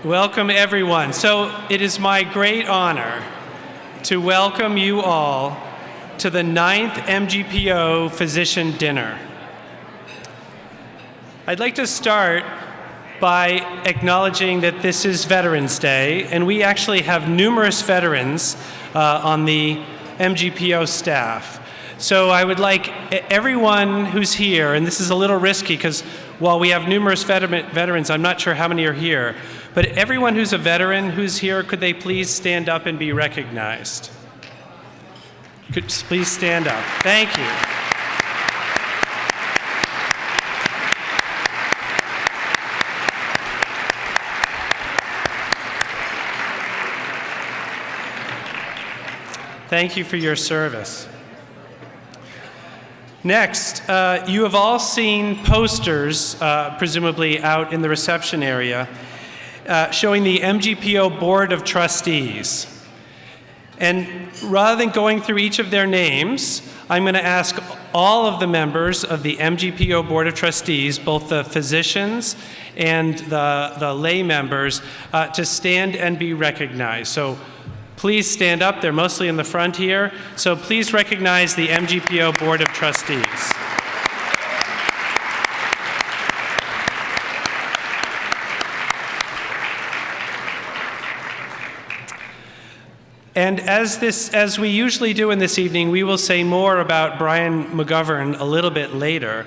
Welcome, everyone. So it is my great honor to welcome you all to the 9th MGPO Physician Dinner. I'd like to start by acknowledging that this is Veterans Day, and we actually have numerous veterans on the MGPO staff. So I would like everyone who's here, and this is a little risky because while we have numerous veterans, I'm not sure how many are here, but everyone who's a veteran who's here, could they please stand up and be recognized? Could please stand up. Thank you. Thank you for your service. Next, you have all seen posters, presumably out in the reception area, showing the MGPO Board of Trustees. And rather than going through each of their names, I'm going to ask all of the members of the MGPO Board of Trustees, both the physicians and the lay members, to stand and be recognized. So please stand up. They're mostly in the front here. So please recognize the MGPO Board of Trustees. And as we usually do in this evening, we will say more about Brian McGovern a little bit later.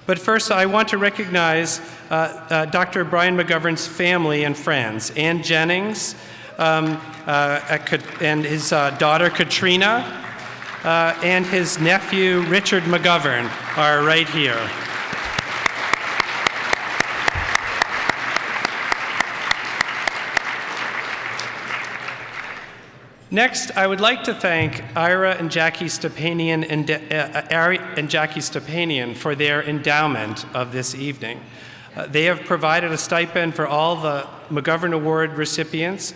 But first, I want to recognize Dr. Brian McGovern's family and friends. Ann Jennings, and his daughter Katrina, and his nephew Richard McGovern are right here. Next, I would like to thank Ira and Jackie Stepanian for their endowment of this evening. They have provided a stipend for all the McGovern Award recipients.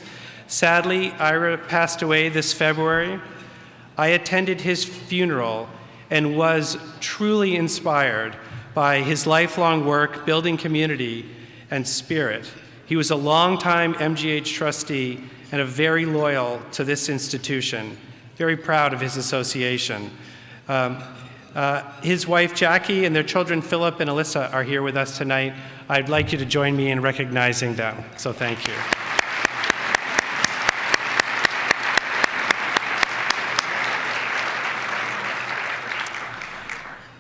Sadly, Ira passed away this February. I attended his funeral and was truly inspired by his lifelong work building community and spirit. He was a longtime MGH trustee and very loyal to this institution. Very proud of his association. His wife Jackie and their children Philip and Alyssa are here with us tonight. I'd like you to join me in recognizing them, so thank you.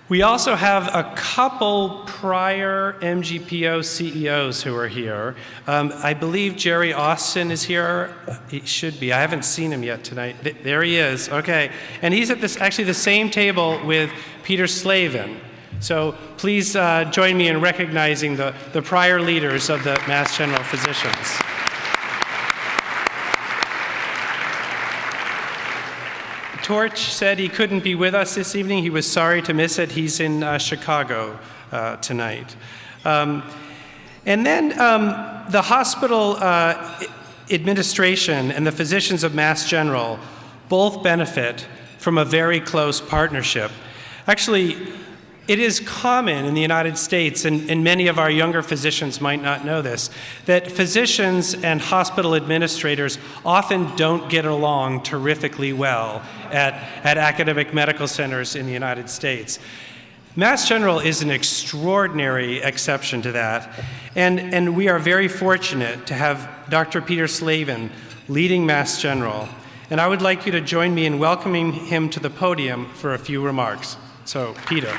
We also have a couple prior MGPO CEOs who are here. I believe Jerry Austin is here. He should be. I haven't seen him yet tonight. There he is. Okay. And he's at actually the same table with Peter Slavin. So please join me in recognizing the prior leaders of the Mass General Physicians. Torch said he couldn't be with us this evening. He was sorry to miss it. He's in Chicago tonight. And then the hospital administration and the physicians of Mass General both benefit from a very close partnership. Actually, it is common in the United States, and many of our younger physicians might not know this, that physicians and hospital administrators often don't get along terrifically well at academic medical centers in the United States. Mass General is an extraordinary exception to that, and we are very fortunate to have Dr. Peter Slavin leading Mass General. And I would like you to join me in welcoming him to the podium for a few remarks. So, Peter.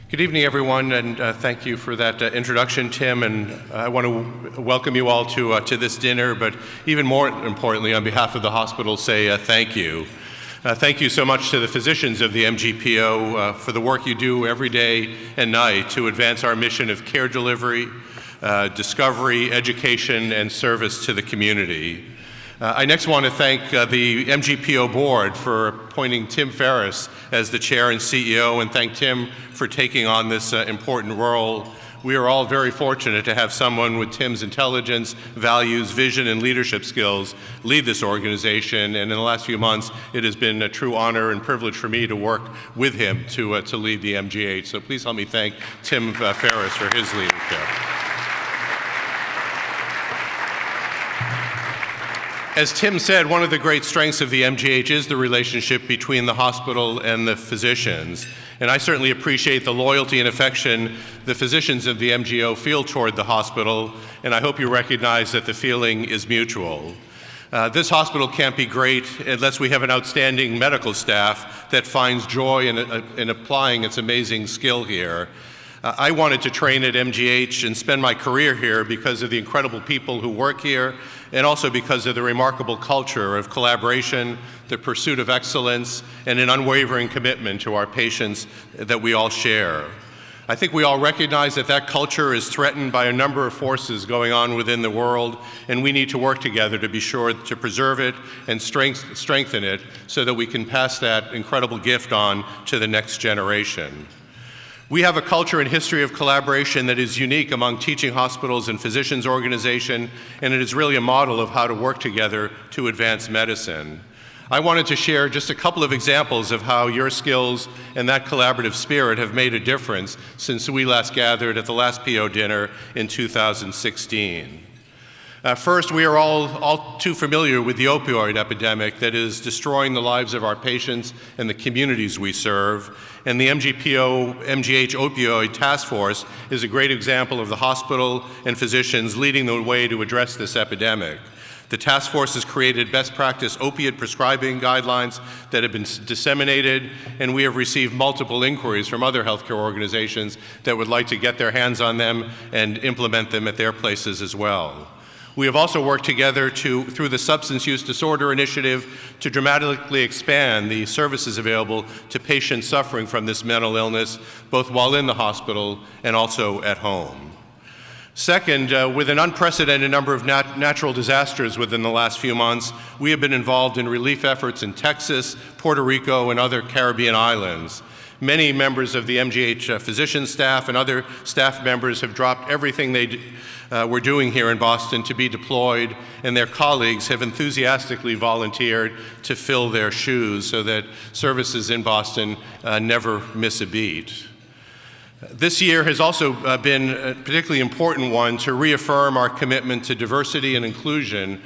Good evening, everyone, and thank you for that introduction, Tim. And I want to welcome you all to this dinner, but even more importantly, on behalf of the hospital, say thank you. Thank you so much to the physicians of the MGPO for the work you do every day and night to advance our mission of care delivery, discovery, education, and service to the community. I next want to thank the MGPO board for appointing Tim Ferriss as the chair and CEO, and thank Tim for taking on this important role We are all very fortunate to have someone with Tim's intelligence, values, vision, and leadership skills lead this organization, and in the last few months, it has been a true honor and privilege for me to work with him to lead the MGH. So please help me thank Tim Ferriss for his leadership. As Tim said, one of the great strengths of the MGH is the relationship between the hospital and the physicians. And I certainly appreciate the loyalty and affection the physicians of the MGO feel toward the hospital, and I hope you recognize that the feeling is mutual. This hospital can't be great unless we have an outstanding medical staff that finds joy in applying its amazing skill here. I wanted to train at MGH and spend my career here because of the incredible people who work here, and also because of the remarkable culture of collaboration, the pursuit of excellence, and an unwavering commitment to our patients that we all share. I think we all recognize that that culture is threatened by a number of forces going on within the world, and we need to work together to be sure to preserve it and strengthen it so that we can pass that incredible gift on to the next generation. We have a culture and history of collaboration that is unique among teaching hospitals and physicians organization, and it is really a model of how to work together to advance medicine. I wanted to share just a couple of examples of how your skills and that collaborative spirit have made a difference since we last gathered at the last PO dinner in 2016. First, we are all too familiar with the opioid epidemic that is destroying the lives of our patients and the communities we serve. And the MGPO, MGH Opioid Task Force is a great example of the hospital and physicians leading the way to address this epidemic. The task force has created best practice opiate prescribing guidelines that have been disseminated, and we have received multiple inquiries from other healthcare organizations that would like to get their hands on them and implement them at their places as well. We have also worked together through the Substance Use Disorder Initiative to dramatically expand the services available to patients suffering from this mental illness, both while in the hospital and also at home. Second, with an unprecedented number of natural disasters within the last few months, we have been involved in relief efforts in Texas, Puerto Rico, and other Caribbean islands. Many members of the MGH physician staff and other staff members have dropped everything they were doing here in Boston to be deployed, and their colleagues have enthusiastically volunteered to fill their shoes so that services in Boston never miss a beat. This year has also been a particularly important one to reaffirm our commitment to diversity and inclusion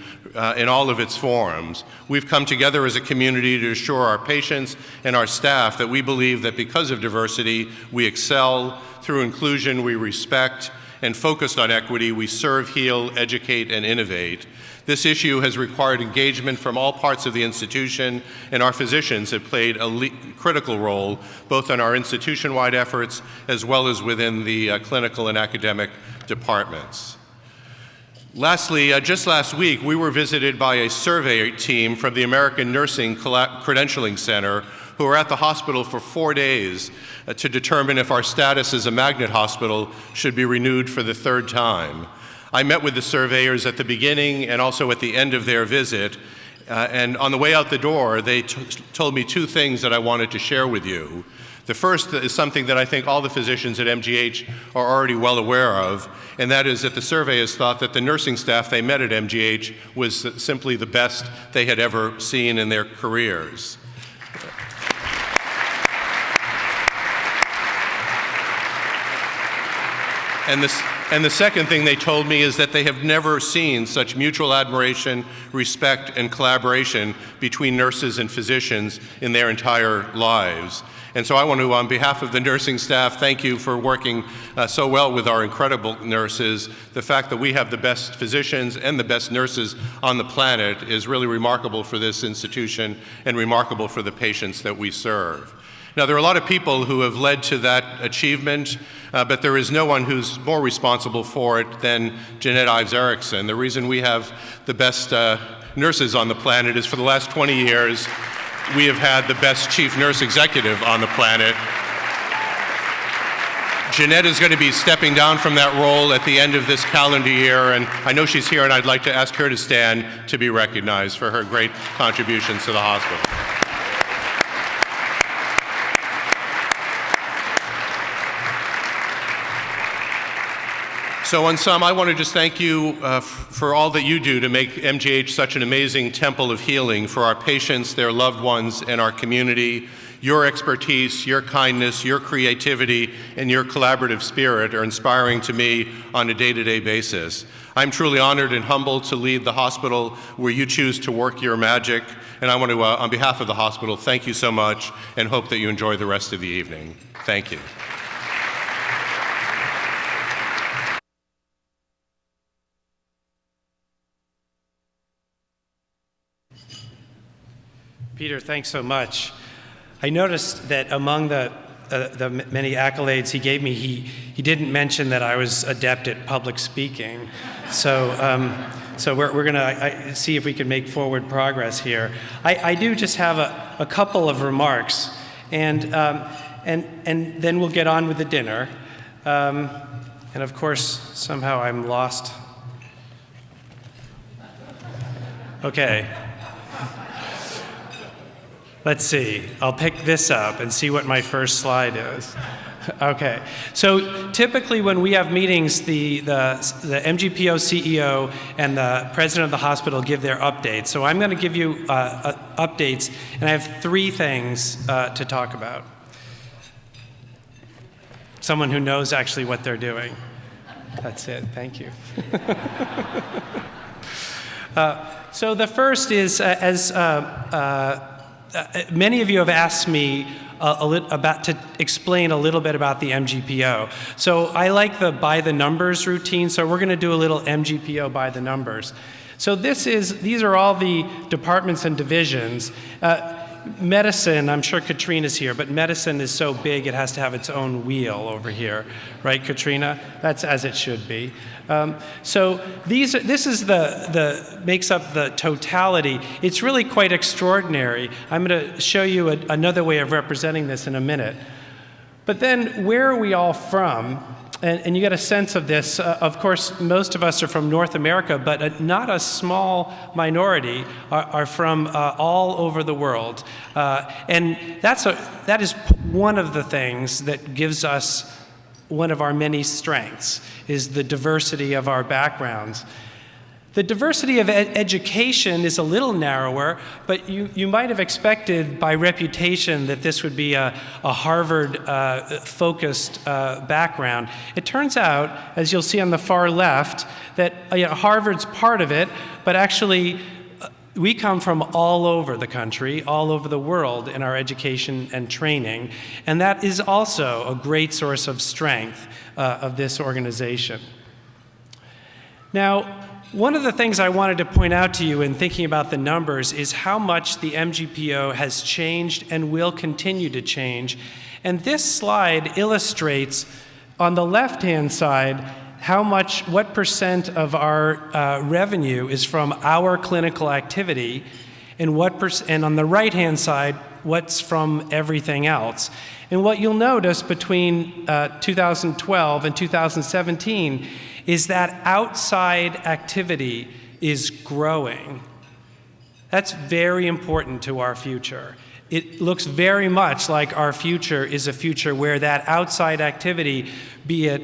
in all of its forms. We've come together as a community to assure our patients and our staff that we believe that because of diversity, we excel. Through inclusion, we respect, and focused on equity, we serve, heal, educate, and innovate. This issue has required engagement from all parts of the institution, and our physicians have played a critical role both in our institution-wide efforts as well as within the clinical and academic departments. Lastly, just last week, we were visited by a survey team from the American Nursing Credentialing Center who were at the hospital for 4 days to determine if our status as a magnet hospital should be renewed for the third time. I met with the surveyors at the beginning and also at the end of their visit, and on the way out the door, they told me two things that I wanted to share with you. The first is something that I think all the physicians at MGH are already well aware of, and that is that the surveyors thought that the nursing staff they met at MGH was simply the best they had ever seen in their careers. And the second thing they told me is that they have never seen such mutual admiration, respect, and collaboration between nurses and physicians in their entire lives. And so I want to, on behalf of the nursing staff, thank you for working so well with our incredible nurses. The fact that we have the best physicians and the best nurses on the planet is really remarkable for this institution and remarkable for the patients that we serve. Now, there are a lot of people who have led to that achievement, but there is no one who's more responsible for it than Jeanette Ives Erikson. The reason we have the best nurses on the planet is for the last 20 years, we have had the best chief nurse executive on the planet. Jeanette is going to be stepping down from that role at the end of this calendar year, and I know she's here, and I'd like to ask her to stand to be recognized for her great contributions to the hospital. So in sum, I want to just thank you for all that you do to make MGH such an amazing temple of healing for our patients, their loved ones, and our community. Your expertise, your kindness, your creativity, and your collaborative spirit are inspiring to me on a day-to-day basis. I'm truly honored and humbled to lead the hospital where you choose to work your magic, and I want to, on behalf of the hospital, thank you so much and hope that you enjoy the rest of the evening. Thank you. Peter, thanks so much. I noticed that among the many accolades he gave me, he didn't mention that I was adept at public speaking. So we're going to see if we can make forward progress here. I do just have a couple of remarks, and then we'll get on with the dinner. And of course, somehow I'm lost. Okay. Let's see, I'll pick this up and see what my first slide is. Okay, so typically when we have meetings, the MGPO CEO and the president of the hospital give their updates. So I'm going to give you updates, and I have three things to talk about. Someone who knows actually what they're doing. That's it, thank you. So the first is, many of you have asked me to explain a little bit about the MGPO. So I like the by the numbers routine, so we're going to do a little MGPO by the numbers. So these are all the departments and divisions. Medicine, I'm sure Katrina's here, but medicine is so big it has to have its own wheel over here, right, Katrina? That's as it should be. So this is makes up the totality. It's really quite extraordinary. I'm going to show you another way of representing this in a minute. But then, where are we all from? And you get a sense of this. Of course, most of us are from North America, but not a small minority are from all over the world. And that is one of the things that gives us one of our many strengths, is the diversity of our backgrounds. The diversity of education is a little narrower, but you might have expected by reputation that this would be a Harvard-focused background. It turns out, as you'll see on the far left, that Harvard's part of it, but actually we come from all over the country, all over the world in our education and training, and that is also a great source of strength of this organization. Now, one of the things I wanted to point out to you in thinking about the numbers is how much the MGPO has changed and will continue to change. And this slide illustrates, on the left-hand side, what percent of our revenue is from our clinical activity, and on the right-hand side, what's from everything else. And what you'll notice between 2012 and 2017 is that outside activity is growing. That's very important to our future. It looks very much like our future is a future where that outside activity, be it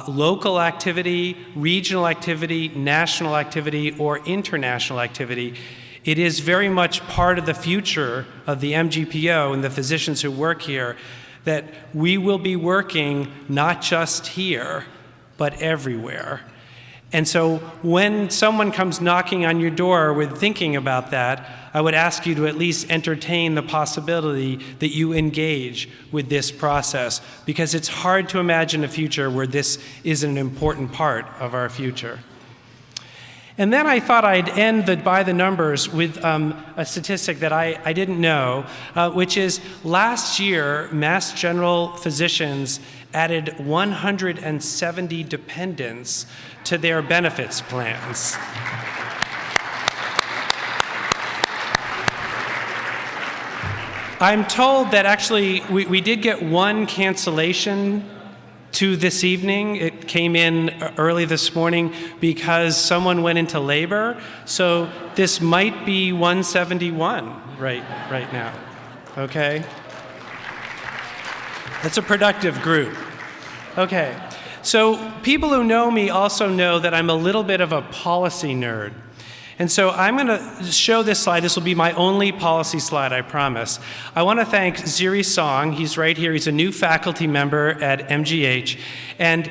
local activity, regional activity, national activity, or international activity, it is very much part of the future of the MGPO and the physicians who work here, that we will be working not just here, but everywhere. And so when someone comes knocking on your door with thinking about that, I would ask you to at least entertain the possibility that you engage with this process, because it's hard to imagine a future where this isn't an important part of our future. And then I thought I'd end by the numbers with a statistic that I didn't know, which is last year, Mass General physicians added 170 dependents to their benefits plans. I'm told that actually we did get one cancellation to this evening. It came in early this morning because someone went into labor. So this might be 171 right now, okay? That's a productive group. Okay, So people who know me also know that I'm a little bit of a policy nerd. And so I'm going to show this slide. This will be my only policy slide, I promise. I want to thank Ziri Song. He's right here. He's a new faculty member at MGH. And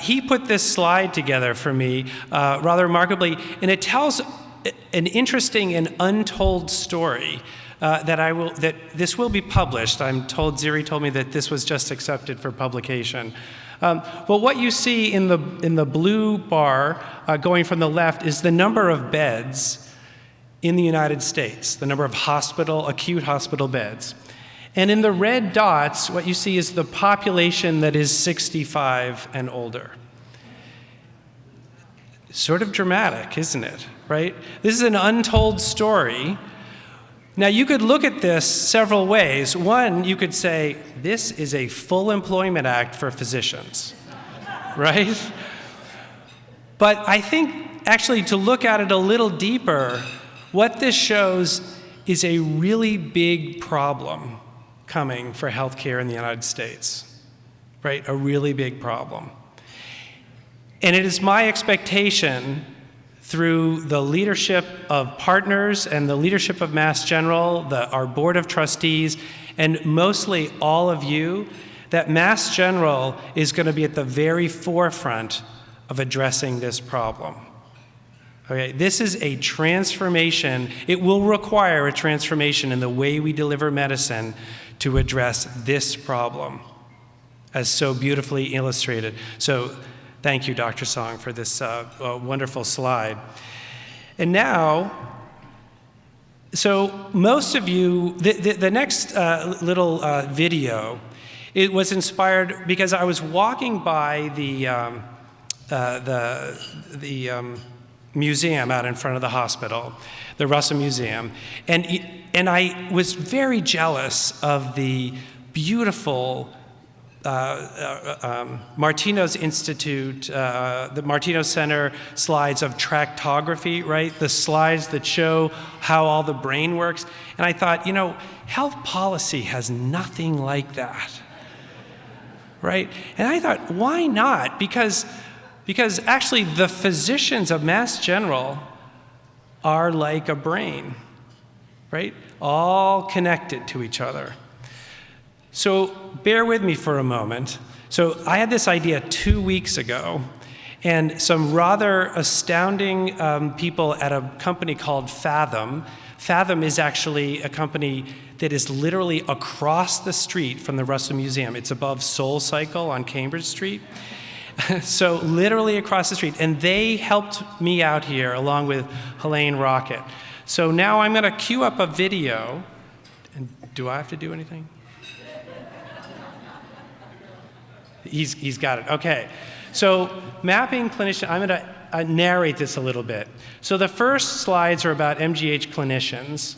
he put this slide together for me rather remarkably. And it tells an interesting and untold story that this will be published. I'm told, Ziri told me that this was just accepted for publication. But what you see in the blue bar going from the left is the number of beds in the United States, the number of acute hospital beds. And in the red dots, what you see is the population that is 65 and older. Sort of dramatic, isn't it, right? This is an untold story. Now, you could look at this several ways. One, you could say, this is a full employment act for physicians, right? But I think, actually, to look at it a little deeper, what this shows is a really big problem coming for healthcare in the United States, right? A really big problem. And it is my expectation through the leadership of partners and the leadership of Mass General, our board of trustees, and mostly all of you, that Mass General is going to be at the very forefront of addressing this problem. Okay, this is a transformation. It will require a transformation in the way we deliver medicine to address this problem, as so beautifully illustrated. So, thank you, Dr. Song, for this wonderful slide. And now, so most of you, the next little video, it was inspired because I was walking by the museum out in front of the hospital, the Russell Museum, and I was very jealous of the beautiful Martino's Institute, the Martino Center slides of tractography, right? The slides that show how all the brain works. And I thought, health policy has nothing like that, right? And I thought, why not? Because actually the physicians of Mass General are like a brain, right? All connected to each other. So bear with me for a moment. So I had this idea 2 weeks ago, and some rather astounding people at a company called Fathom. Fathom is actually a company that is literally across the street from the Russell Museum. It's above Soul Cycle on Cambridge Street. So literally across the street. And they helped me out here along with Helene Rocket. So now I'm going to queue up a video. And do I have to do anything? He's got it. Okay. So mapping clinician, I'm going to narrate this a little bit. So the first slides are about MGH clinicians,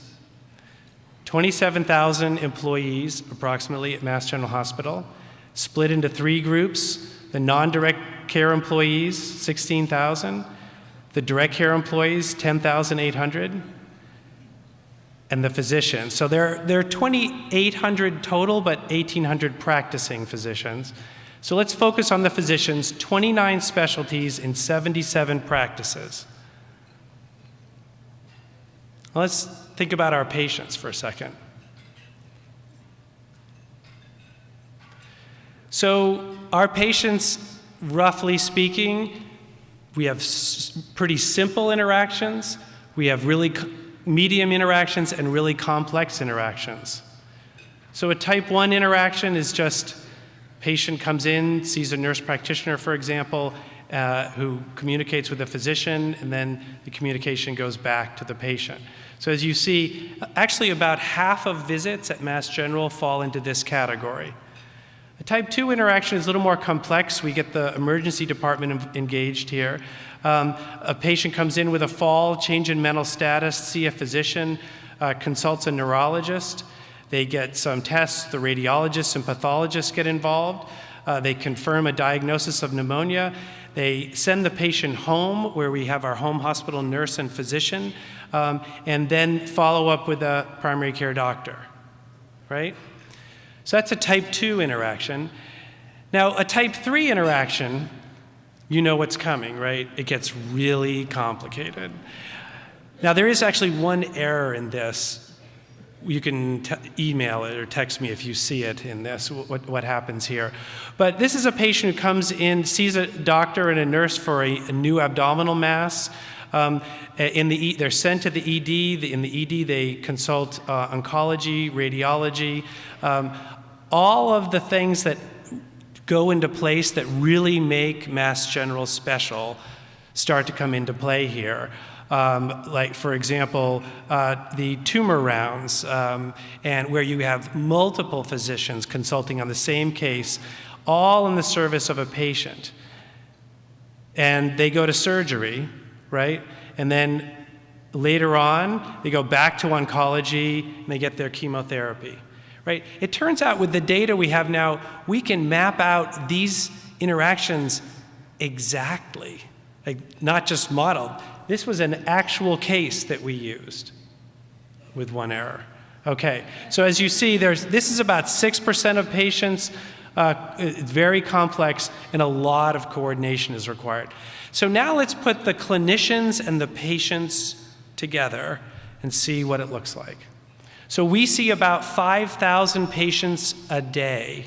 27,000 employees approximately at Mass General Hospital, split into 3 groups. The non-direct care employees, 16,000. The direct care employees, 10,800. And the physicians. So there are 2,800 total, but 1,800 practicing physicians. So let's focus on the physicians, 29 specialties in 77 practices. Well, let's think about our patients for a second. So our patients, roughly speaking, we have pretty simple interactions, we have really medium interactions, and really complex interactions. So a type 1 interaction is just patient comes in, sees a nurse practitioner, for example, who communicates with a physician, and then the communication goes back to the patient. So as you see, actually about half of visits at Mass General fall into this category. A type 2 interaction is a little more complex. We get the emergency department engaged here. A patient comes in with a fall, change in mental status, see a physician, consults a neurologist. They get some tests. The radiologists and pathologists get involved. They confirm a diagnosis of pneumonia. They send the patient home, where we have our home hospital nurse and physician, and then follow up with a primary care doctor, right? So that's a type 2 interaction. Now, a type 3 interaction, you know what's coming, right? It gets really complicated. Now, there is actually one error in this. You can email it or text me if you see it in this, what happens here. But this is a patient who comes in, sees a doctor and a nurse for a new abdominal mass. They're sent to the ED. In the ED, they consult oncology, radiology, all of the things that go into place that really make Mass General special start to come into play here. Like, for example, the tumor rounds, and where you have multiple physicians consulting on the same case, all in the service of a patient. And they go to surgery, right? And then later on, they go back to oncology, and they get their chemotherapy, right? It turns out with the data we have now, we can map out these interactions exactly, like not just modeled. This was an actual case that we used with one error. Okay, so as you see, this is about 6% of patients. It's very complex, and a lot of coordination is required. So now let's put the clinicians and the patients together and see what it looks like. So we see about 5,000 patients a day.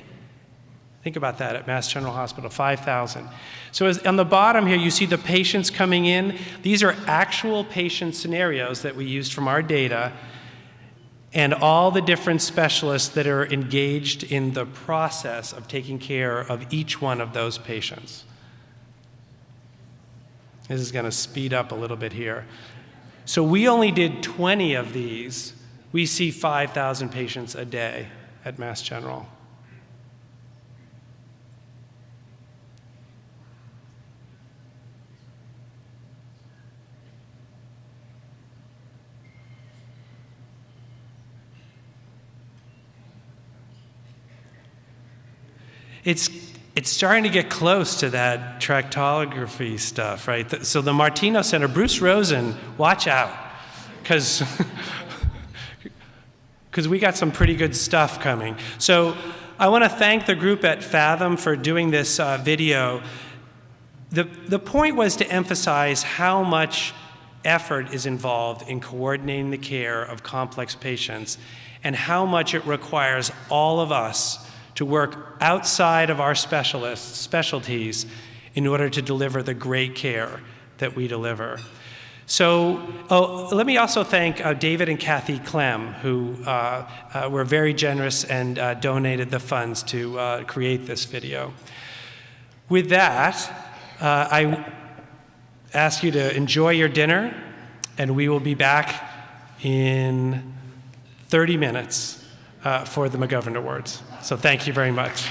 Think about that at Mass General Hospital, 5,000. So on the bottom here, you see the patients coming in. These are actual patient scenarios that we used from our data, and all the different specialists that are engaged in the process of taking care of each one of those patients. This is going to speed up a little bit here. So we only did 20 of these. We see 5,000 patients a day at Mass General. It's starting to get close to that tractography stuff, right? So the Martino Center, Bruce Rosen, watch out, because we got some pretty good stuff coming. So I want to thank the group at Fathom for doing this video. The point was to emphasize how much effort is involved in coordinating the care of complex patients, and how much it requires all of us to work outside of our specialties in order to deliver the great care that we deliver. So, let me also thank David and Kathy Clem, who were very generous and donated the funds to create this video. With that, I ask you to enjoy your dinner, and we will be back in 30 minutes for the McGovern Awards. So thank you very much.